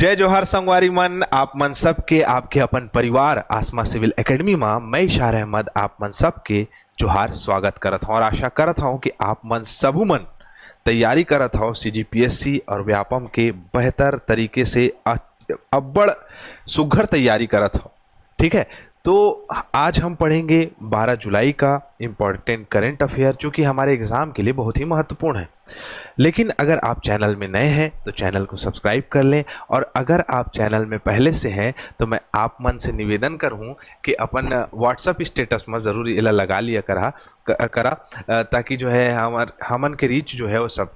जय जोहार संगवारी मन, आप मन सबके आपके अपन परिवार आसमा सिविल एकेडमी में मैं इशार अहमद आप मन सबके जोहार स्वागत करत हूँ और आशा करत हूँ कि आप मन सबू मन तैयारी करत हो सीजीपीएससी और व्यापम के बेहतर तरीके से अब्बड़ सुघर तैयारी करत हो। ठीक है, तो आज हम पढ़ेंगे 12 जुलाई का इम्पोर्टेंट करंट अफेयर जो कि हमारे एग्जाम के लिए बहुत ही महत्वपूर्ण है। लेकिन अगर आप चैनल में नए हैं तो चैनल को सब्सक्राइब कर लें, और अगर आप चैनल में पहले से हैं तो मैं आप मन से निवेदन करूं कि अपन व्हाट्सएप स्टेटस में ज़रूर इला लगा लिया करा ताकि जो है हमन के रीच जो है वो सब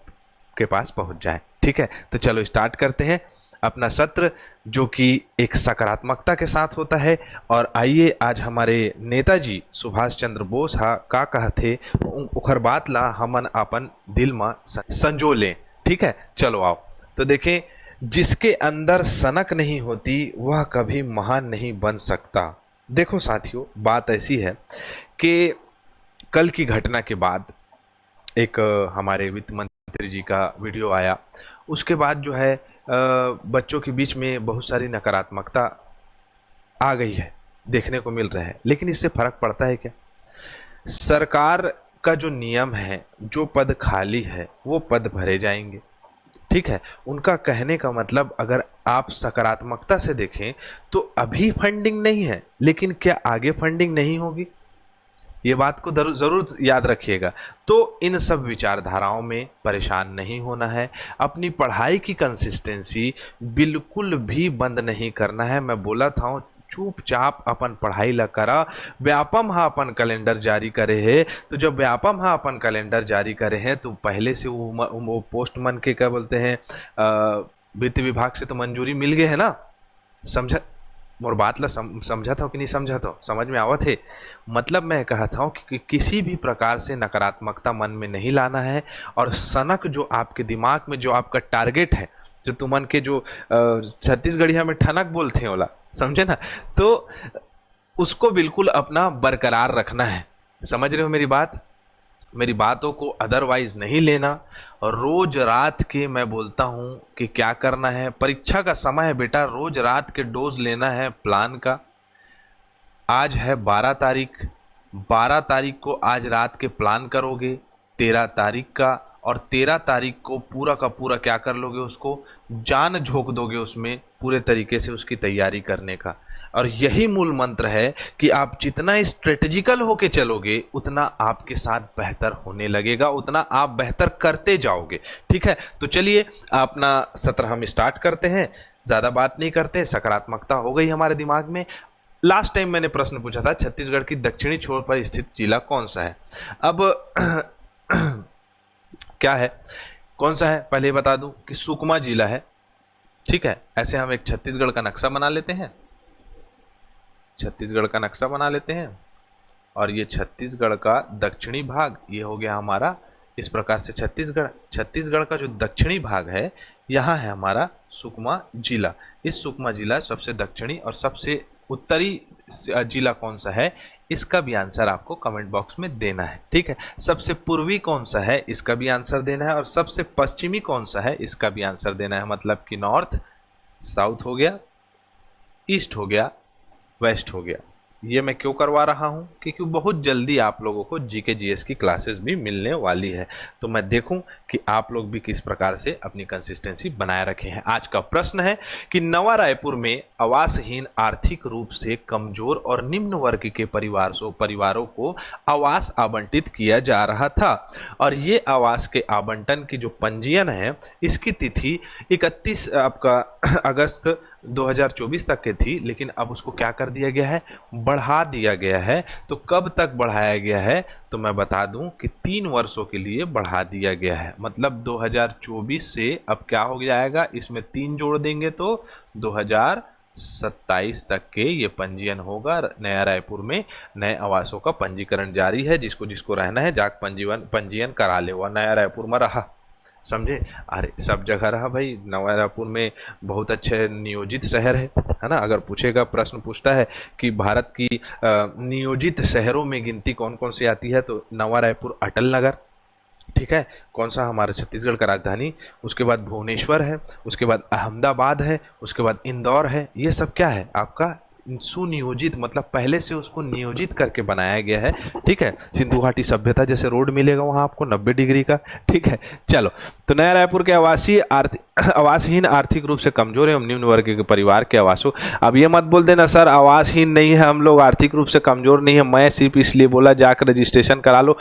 के पास पहुंच जाए। ठीक है, तो चलो स्टार्ट करते हैं अपना सत्र जो कि एक सकारात्मकता के साथ होता है। और आइए आज हमारे नेताजी सुभाष चंद्र बोस का कहते उखर बात ला हमन अपन दिल में संजो लें। ठीक है, चलो आओ तो देखें, जिसके अंदर सनक नहीं होती वह कभी महान नहीं बन सकता। देखो साथियों, बात ऐसी है कि कल की घटना के बाद एक हमारे वित्त मंत्री जी का वीडियो आया, उसके बाद जो है बच्चों के बीच में बहुत सारी नकारात्मकता आ गई है, देखने को मिल रहा है। लेकिन इससे फर्क पड़ता है क्या? सरकार का जो नियम है, जो पद खाली है वो पद भरे जाएंगे। ठीक है, उनका कहने का मतलब अगर आप सकारात्मकता से देखें तो अभी फंडिंग नहीं है, लेकिन क्या आगे फंडिंग नहीं होगी? ये बात को जरूर याद रखिएगा। तो इन सब विचारधाराओं में परेशान नहीं होना है, अपनी पढ़ाई की कंसिस्टेंसी बिल्कुल भी बंद नहीं करना है। मैं बोला था चुपचाप अपन पढ़ाई ला करा। व्यापम अपन कैलेंडर जारी करे है, तो जब व्यापम अपन कैलेंडर जारी करे हैं तो पहले से वो पोस्टमैन के क्या बोलते हैं, वित्त विभाग से तो मंजूरी मिल गई है ना। समझा मोर बात ला समझा था कि नहीं समझा था? समझ में आवत है? मतलब मैं कहा था कि किसी भी प्रकार से नकारात्मकता मन में नहीं लाना है, और सनक जो आपके दिमाग में जो आपका टारगेट है, जो तुमन के जो छत्तीसगढ़िया में ठनक बोलते हैं ओला, समझे ना, तो उसको बिल्कुल अपना बरकरार रखना है। समझ रहे हो मेरी बात? मेरी बातों को अदरवाइज नहीं लेना। और रोज रात के मैं बोलता हूं कि क्या करना है, परीक्षा का समय है बेटा, रोज रात के डोज लेना है प्लान का। आज है 12 तारीख, 12 तारीख को आज रात के प्लान करोगे 13 तारीख का, और 13 तारीख को पूरा का पूरा क्या कर लोगे, उसको जान झोंक दोगे उसमें पूरे तरीके से उसकी तैयारी करने का। और यही मूल मंत्र है कि आप जितना स्ट्रेटेजिकल होके चलोगे उतना आपके साथ बेहतर होने लगेगा, उतना आप बेहतर करते जाओगे। ठीक है, तो चलिए अपना सत्र हम स्टार्ट करते हैं, ज़्यादा बात नहीं करते। सकारात्मकता हो गई हमारे दिमाग में। लास्ट टाइम मैंने प्रश्न पूछा था छत्तीसगढ़ की दक्षिणी छोर पर स्थित जिला कौन सा है। अब क्या है, कौन सा है, पहले बता दूं कि सुकमा जिला है। ठीक है, ऐसे हम एक छत्तीसगढ़ का नक्शा बना लेते हैं, छत्तीसगढ़ का नक्शा बना लेते हैं। और ये छत्तीसगढ़ का दक्षिणी भाग ये हो गया हमारा। इस प्रकार से छत्तीसगढ़ का जो दक्षिणी भाग है, यहाँ है हमारा सुकमा जिला। इस सुकमा जिला सबसे दक्षिणी और सबसे उत्तरी जिला कौन सा है, इसका भी आंसर आपको कमेंट बॉक्स में देना है। ठीक है, सबसे पूर्वी कौन सा है, इसका भी आंसर देना है, और सबसे पश्चिमी कौन सा है, इसका भी आंसर देना है। मतलब कि नॉर्थ, साउथ हो गया, ईस्ट हो गया, वेस्ट हो गया। ये मैं क्यों करवा रहा हूं, क्योंकि बहुत जल्दी आप लोगों को जीके जीएस की क्लासेस भी मिलने वाली है, तो मैं देखूं कि आप लोग भी किस प्रकार से अपनी कंसिस्टेंसी बनाए रखे हैं। आज का प्रश्न है कि नवा रायपुर में आवासहीन, आर्थिक रूप से कमजोर और निम्न वर्ग के परिवारों को आवास आवंटित किया जा रहा था, और ये आवास के आवंटन की जो पंजीयन है, इसकी तिथि 31 आपका अगस्त 2024 तक की थी, लेकिन अब उसको क्या कर दिया गया है, बढ़ा दिया गया है। तो कब तक बढ़ाया गया है, तो मैं बता दूं कि 3 वर्षों के लिए बढ़ा दिया गया है। मतलब 2024 से अब क्या हो जाएगा, इसमें 3 जोड़ देंगे तो 2027 तक के ये पंजीयन होगा। नया रायपुर में नए आवासों का पंजीकरण जारी है, जिसको जिसको रहना है जाक पंजीयन करा ले, वह नया रायपुर में रहा। समझे? अरे सब जगह रहा भाई, नवा रायपुर में बहुत अच्छे नियोजित शहर है ना। अगर पूछेगा, प्रश्न पूछता है कि भारत की नियोजित शहरों में गिनती कौन कौन सी आती है, तो नवा रायपुर, अटल नगर, ठीक है, कौन सा हमारा छत्तीसगढ़ का राजधानी, उसके बाद भुवनेश्वर है, उसके बाद अहमदाबाद है, उसके बाद इंदौर है। ये सब क्या है आपका सुनियोजित, मतलब पहले से उसको नियोजित करके बनाया गया है। ठीक है, सिंधु घाटी सभ्यता जैसे रोड मिलेगा वहां आपको 90 डिग्री का। ठीक है, चलो, तो नया रायपुर के आवासहीन आर्थिक रूप से कमजोर एवं निम्न वर्ग के परिवार के आवासों। अब ये मत बोल देना सर आवासहीन नहीं है हम लोग, आर्थिक रूप से कमजोर नहीं है, मैं सिर्फ इसलिए बोला जाकर रजिस्ट्रेशन करा लो,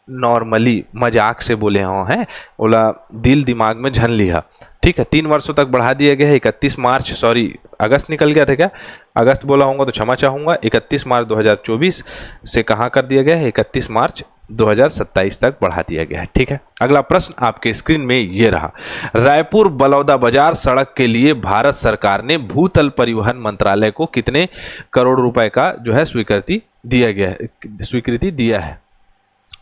नॉर्मली मजाक से बोले हो हैं, बोला दिल दिमाग में झन लिया। ठीक है, 3 वर्षों तक बढ़ा दिया गया है। 31 मार्च, सॉरी अगस्त निकल गया था क्या, अगस्त बोला होगा तो क्षमा चाहूँगा। 31 मार्च 2024 से कहाँ कर दिया गया है, 31 मार्च 2027 तक बढ़ा दिया गया है। ठीक है, अगला प्रश्न आपके स्क्रीन में ये रहा, रायपुर बलौदा बाजार सड़क के लिए भारत सरकार ने भूतल परिवहन मंत्रालय को कितने करोड़ रुपए का जो है स्वीकृति दिया है।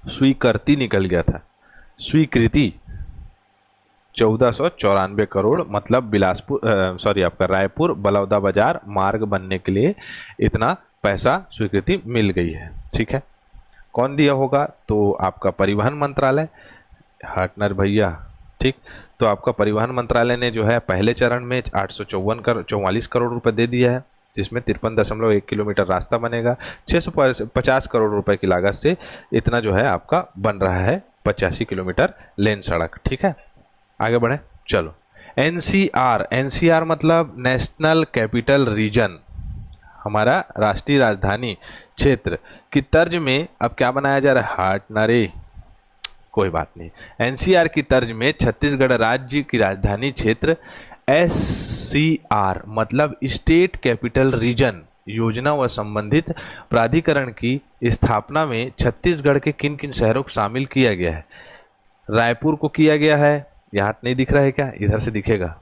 स्वीकृति निकल गया था, स्वीकृति 1494 करोड़, मतलब बिलासपुर सॉरी आपका रायपुर बलौदा बाजार मार्ग बनने के लिए इतना पैसा स्वीकृति मिल गई है। ठीक है, कौन दिया होगा, तो आपका परिवहन मंत्रालय, हार्टनर भैया। ठीक, तो आपका परिवहन मंत्रालय ने जो है पहले चरण में 844 करोड़ रुपए दे दिया है, जिसमें 53.1 किलोमीटर रास्ता बनेगा। 650 करोड़ रुपए की लागत से इतना जो है आपका बन रहा है 85 किलोमीटर लेन सड़क। ठीक है, आगे बढ़े, चलो। एनसीआर मतलब नेशनल कैपिटल रीजन, हमारा राष्ट्रीय राजधानी क्षेत्र की तर्ज में अब क्या बनाया जा रहा है, हार्ट नारे, कोई बात नहीं। एनसीआर की तर्ज में छत्तीसगढ़ राज्य की राजधानी क्षेत्र एससीआर मतलब स्टेट कैपिटल रीजन योजना व संबंधित प्राधिकरण की स्थापना में छत्तीसगढ़ के किन किन शहरों को शामिल किया गया है। रायपुर को किया गया है, यहाँ नहीं दिख रहा है क्या, इधर से दिखेगा।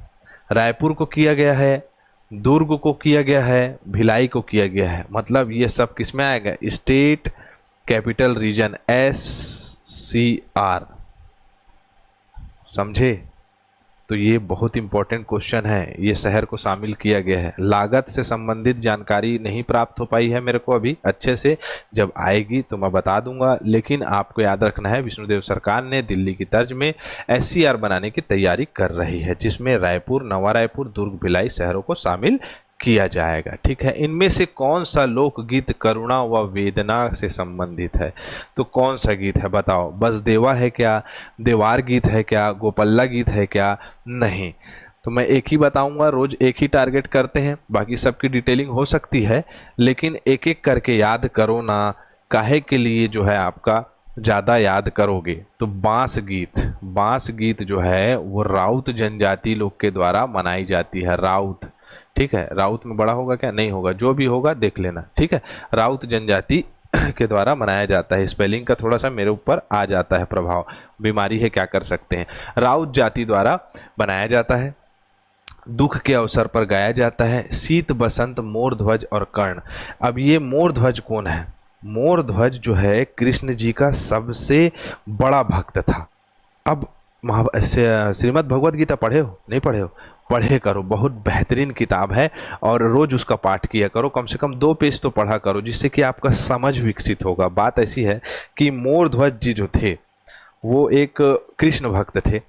रायपुर को किया गया है, दुर्ग को किया गया है, भिलाई को किया गया है। मतलब ये सब किस में आएगा, स्टेट कैपिटल रीजन एससीआर, समझे। तो ये बहुत इंपॉर्टेंट क्वेश्चन है, ये शहर को शामिल किया गया है। लागत से संबंधित जानकारी नहीं प्राप्त हो पाई है मेरे को अभी अच्छे से, जब आएगी तो मैं बता दूंगा। लेकिन आपको याद रखना है विष्णुदेव सरकार ने दिल्ली की तर्ज में एससीआर बनाने की तैयारी कर रही है, जिसमें रायपुर, नवा रायपुर, दुर्ग, भिलाई शहरों को शामिल किया जाएगा। ठीक है, इनमें से कौन सा लोकगीत करुणा व वेदना से संबंधित है, तो कौन सा गीत है बताओ। बस देवा है क्या, देवार गीत है क्या, गोपल्ला गीत है क्या, नहीं। तो मैं एक ही बताऊंगा, रोज एक ही टारगेट करते हैं, बाकी सबकी डिटेलिंग हो सकती है, लेकिन एक एक करके याद करो ना, काहे के लिए जो है आपका ज़्यादा याद करोगे। तो बांस गीत जो है वो राउत जनजाति लोग के द्वारा मनाई जाती है, राउत। ठीक है, राउत में बड़ा होगा क्या, नहीं होगा, जो भी होगा देख लेना। ठीक है, राउत जनजाति के द्वारा मनाया जाता है। स्पेलिंग का थोड़ा सा मेरे ऊपर आ जाता है प्रभाव, बीमारी है, क्या कर सकते हैं। राउत जाति द्वारा बनाया जाता है, दुख के अवसर पर गाया जाता है। शीत बसंत, मोर ध्वज और कर्ण। अब ये मोर ध्वज कौन है, मोर ध्वज जो है कृष्ण जी का सबसे बड़ा भक्त था। अब श्रीमद् भगवद गीता पढ़े हो, नहीं पढ़े हो, पढ़े करो, बहुत बेहतरीन किताब है और रोज उसका पाठ किया करो, कम से कम 2 पेज तो पढ़ा करो, जिससे कि आपका समझ विकसित होगा। बात ऐसी है कि मोर ध्वज जी जो थे वो एक कृष्ण भक्त थे।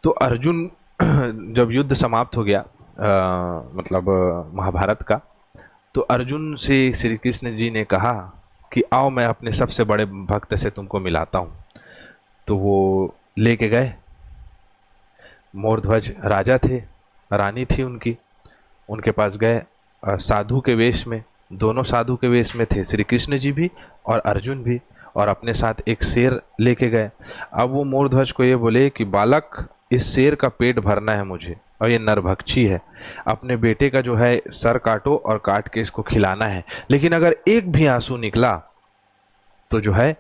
तो अर्जुन जब युद्ध समाप्त हो गया मतलब महाभारत का, तो अर्जुन से श्री कृष्ण जी ने कहा कि आओ मैं अपने सबसे बड़े भक्त से तुमको मिलाता हूँ। तो वो लेके गए। मोरध्वज राजा थे, रानी थी उनकी, उनके पास गए साधु के वेश में, दोनों साधु के वेश में थे, श्री कृष्ण जी भी और अर्जुन भी, और अपने साथ एक शेर लेके गए। अब वो मोरध्वज को ये बोले कि बालक, इस शेर का पेट भरना है मुझे, और ये नरभक्षी है, अपने बेटे का जो है सर काटो और काट के इसको खिलाना है, लेकिन अगर एक भी आंसू निकला तो जो है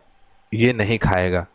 ये नहीं खाएगा।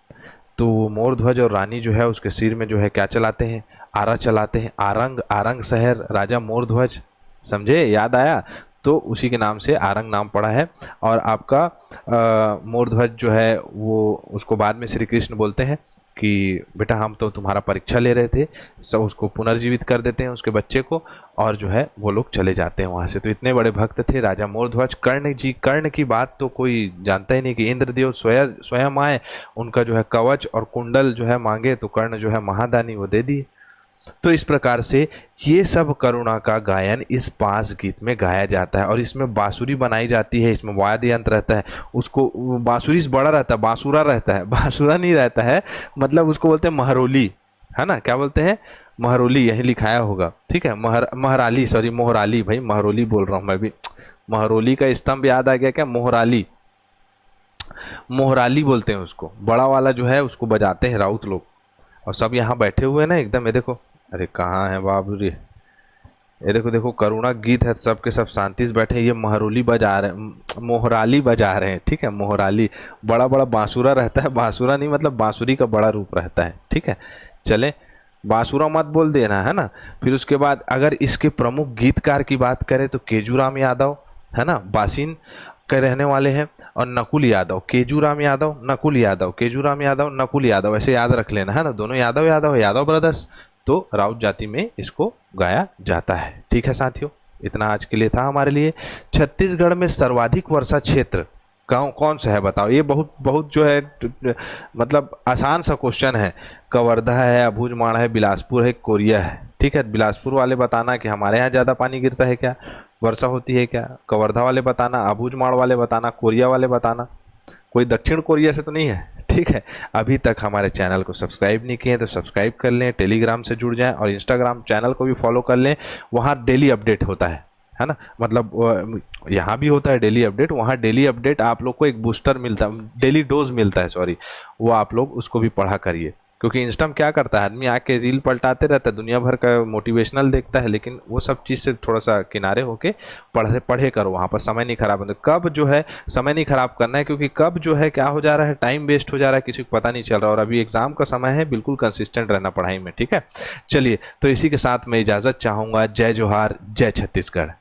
तो मोरध्वज और रानी जो है उसके सिर में जो है क्या चलाते हैं, आरा चलाते हैं, आरंग, आरंग शहर राजा मोरध्वज, समझे, याद आया, तो उसी के नाम से आरंग नाम पड़ा है। और आपका मोरध्वज जो है वो उसको बाद में श्री कृष्ण बोलते हैं कि बेटा हम तो तुम्हारा परीक्षा ले रहे थे, सब उसको पुनर्जीवित कर देते हैं उसके बच्चे को, और जो है वो लोग चले जाते हैं वहाँ से। तो इतने बड़े भक्त थे राजा मोरध्वज। कर्ण जी, कर्ण की बात तो कोई जानता ही नहीं कि इंद्रदेव स्वयं स्वयं आए, उनका जो है कवच और कुंडल जो है मांगे तो कर्ण जो है महादानी वो दे दिए। तो इस प्रकार से ये सब करुणा का गायन इस 5 गीत में गाया जाता है। और इसमें बांसुरी बनाई जाती है, इसमें वाद्य यंत्र रहता है, उसको बांसुरी से बड़ा रहता है, बांसुरा रहता है, बांसुरा नहीं रहता है, मतलब उसको बोलते हैं महरोली, है ना, क्या बोलते हैं, महरोली, यही लिखाया होगा, ठीक है, महराली, सॉरी मोहराली, भाई महरोली बोल रहा हूँ मैं भी, महरोली का स्तंभ याद आ गया क्या, मोहराली, मोहराली बोलते हैं उसको, बड़ा वाला जो है उसको बजाते हैं राउत लोग। और सब यहाँ बैठे हुए हैं ना एकदम, ये देखो, अरे कहाँ है बाबू रे, ये देखो देखो, करुणा गीत है, सब के सब शांति से बैठे, ये महरोली बजा रहे हैं, मोहराली बजा रहे हैं, ठीक है, मोहराली, बड़ा बड़ा बांसुरा रहता है, बांसुरा नहीं मतलब बांसुरी का बड़ा रूप रहता है, ठीक है। चले, बांसुरा मत बोल देना, है ना। फिर उसके बाद अगर इसके प्रमुख गीतकार की बात करें तो केजूराम यादव, है ना, बासिन के रहने वाले हैं, और नकुल यादव, केजूराम यादव, नकुल यादव, केजूराम यादव, नकुल यादव, ऐसे याद रख लेना, है ना, दोनों यादव यादव, यादव ब्रदर्स। तो राउत जाति में इसको गाया जाता है, ठीक है साथियों। इतना आज के लिए था हमारे लिए। छत्तीसगढ़ में सर्वाधिक वर्षा क्षेत्र गाँव कौन सा है बताओ। ये बहुत बहुत जो है मतलब आसान सा क्वेश्चन है। कवर्धा है, अबूझमाड़ है, बिलासपुर है, कोरिया है, ठीक है। बिलासपुर वाले बताना कि हमारे यहाँ ज़्यादा पानी गिरता है क्या, वर्षा होती है क्या। कवर्धा वाले बताना, अबूझमाड़ वाले बताना, कोरिया वाले बताना। कोई दक्षिण कोरिया से तो नहीं है, ठीक है। अभी तक हमारे चैनल को सब्सक्राइब नहीं किए तो सब्सक्राइब कर लें, टेलीग्राम से जुड़ जाएं, और इंस्टाग्राम चैनल को भी फॉलो कर लें, वहाँ डेली अपडेट होता है ना, मतलब यहाँ भी होता है डेली अपडेट, वहाँ डेली अपडेट आप लोग को एक बूस्टर मिलता है, डेली डोज मिलता है, सॉरी, वो आप लोग उसको भी पढ़ा करिए। क्योंकि इंस्टा में क्या करता है, आदमी आके रील पलटाते रहता है, दुनिया भर का मोटिवेशनल देखता है, लेकिन वो सब चीज़ से थोड़ा सा किनारे होके पढ़े करो, वहाँ पर समय नहीं खराब होता। कब जो है समय नहीं खराब करना है, क्योंकि कब जो है क्या हो जा रहा है, टाइम वेस्ट हो जा रहा है, किसी को पता नहीं चल रहा। और अभी एग्जाम का समय है, बिल्कुल कंसिस्टेंट रहना पढ़ाई में, ठीक है। चलिए, तो इसी के साथ मैं इजाज़त चाहूँगा। जय जोहार, जय छत्तीसगढ़।